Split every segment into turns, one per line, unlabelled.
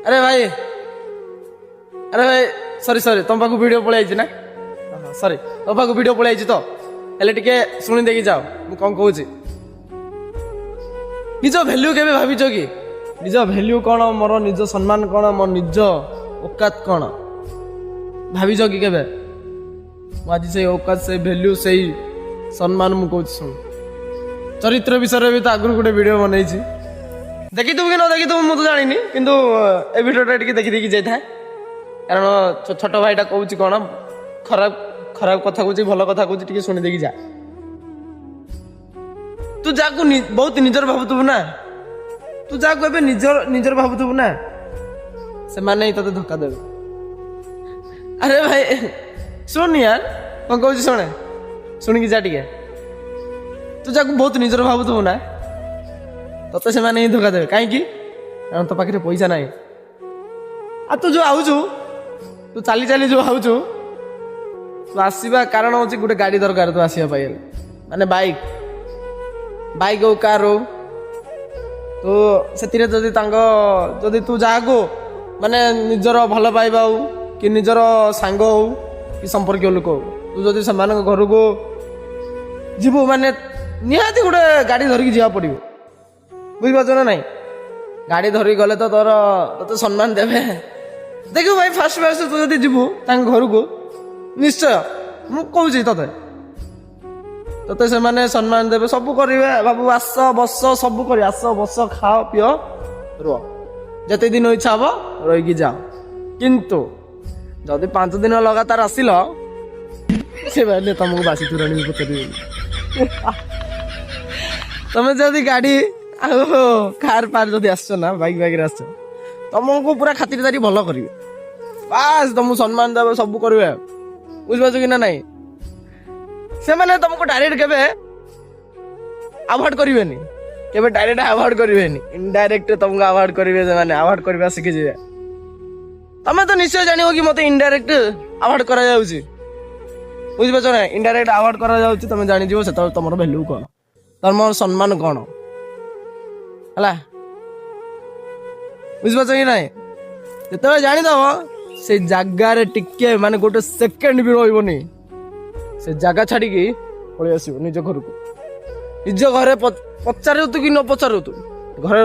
अरे भाई अरे भाई सॉरी सॉरी तुम पाक वीडियो पळाई ना सॉरी तुम पाक वीडियो पळाई तो हेले टिके सुनी देखि जाओ मु कौन कहूँ निज भैल्यू केबे भाविच कि निज भैल्यू कौन मोर निज सम्मान कौन मोर निज औकात कौन भाविच कि केबे आज से औकात से भैल्यू से सम्मान मु कहूँ सुन चरित्र विषय भी तो आगु गोटे वीडियो बनई देखी तू कि न देखी तू मुझे जानी किंतु ए वीडियोटा टिके देखी देखी जाए कारण छोट भाईटा कहूँ कौन खराब खराब कथा कहूँ भल कथा कहूँ टिके शुणी देखी जा तू जाकू बहुत निजर भावुबू ना तू जाकू ए निजर निजर भावुबू ना से माने ही तते धोखा देवे। अरे भाई सुन यार कौन कहूँ शुणे शुणिकी जा टिके तू जाकू बहुत निजर भावुबू ना तते से माने ही धोखा देवे कहीं कारण तो पाखे पैसा ना आ तू जो आउचु तू चाली चाली जो आउचु तू आसवा कारण हूँ गोटे गाड़ी दरकार तू आसवा माने बाइक बाइक हो कार हो तो से जदि तू जागो माने निजर भल पाइबा हो कि निजर सांग हो कि संपर्क लोक हो तू जदि से घर को जीवु माने निहाती गोटे गाड़ी धरिकी जा पड़ो बुझिपार ना नाई गाड़ी धरिक गले तो तोर तो सम्मान देवे देखो भाई फास्ट फास्ट तू जदि जीवु घर को निश्चय मु कहूँ तते तते से माने सम्मान देवे सब करेंगे बाबू आस बस सब कर आस बस खाओ पिओ रुह जते दिन इच्छा हम रहीकि जाओ किंतु जदि 5 दिन लगातार आसिल से बारे तुमको बासी तुराणी पचार तुम जदि गाड़ी कार पार जदि आस ना बाइक बाइक आस तुमको पूरा खातिरदारी भल करेंगे बास तुमको सम्मान देवे सब करेंगे बुझिपार कि ना नाई से माने तुमको डायरेक्ट केबे अवॉइड करिवेनी केबे डायरेक्ट अवॉइड करिवेनी इनडायरेक्ट तुमको अवॉइड करिवे से माने अवॉइड करबा सिखि जिवे तमे तो निश्चय जानियो कि मते इनडायरेक्ट अवॉइड करा जाउची बुझि पछ ना इनडायरेक्ट अवॉइड करा जाउची तमे जानि जिवो से तमरो वैल्यू कोन तमरो सम्मान कोन हला बुझि पछ कि नै जते जानि दबो से जगह रे टिके माने गोटे सेकंड भी रहइबोनी से जगह छाड़ी पलि आस निज घर को निज घरे पचारू तू कि न पचारू तू घरे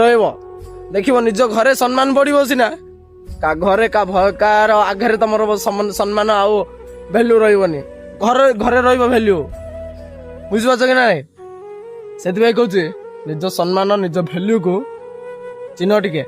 रख निज घरे सम्मान बढ़ो सीना का घरे का भय कार आगे तुम सम्मान आउ भैल्यू रही घरे घरे रैल्यू बुझिपार कि ना से कहूँ निज सम्मान निज भैल्यू को चिन्ह टिके।